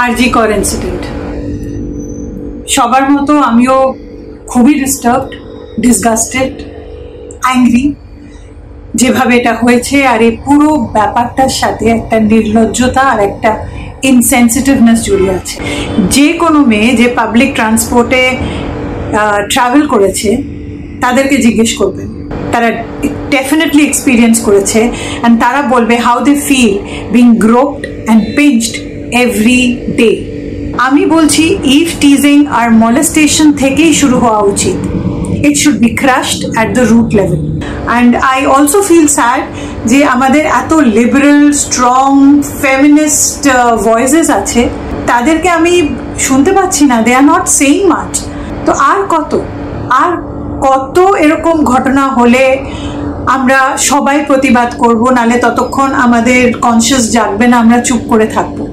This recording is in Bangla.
আরজি কর ইনসিডেন্ট, সবার মতো আমিও খুবই ডিস্টার্বড, ডিসগাস্টেড, অ্যাংরি যেভাবে এটা হয়েছে। আর এই পুরো ব্যাপারটার সাথে একটা নির্লজ্জতা আর একটা ইনসেন্সিটিভনেস জড়িয়ে আছে। যে কোনো মেয়ে যে পাবলিক ট্রান্সপোর্টে ট্রাভেল করেছে তাদেরকে জিজ্ঞেস করবেন, তারা ডেফিনেটলি এক্সপিরিয়েন্স করেছে, অ্যান্ড তারা বলবে how they feel being groped and pinched every day. আমি বলছি ইভ টিজিং আর মলেস্টেশন থেকেই শুরু হওয়া উচিত। It should be crushed at the root level. And I also feel sad যে আমাদের এত লিবারেল স্ট্রং ফেমিনিস্ট ভয়েসেস আছে, তাদেরকে আমি শুনতে পাচ্ছি না, দে আর নট সেইং মাচ। তো আর কত এরকম ঘটনা হলে আমরা সবাই প্রতিবাদ করব, নালে ততক্ষণ আমাদের কনসিয়াস জাগবে না, আমরা চুপ করে থাকবো।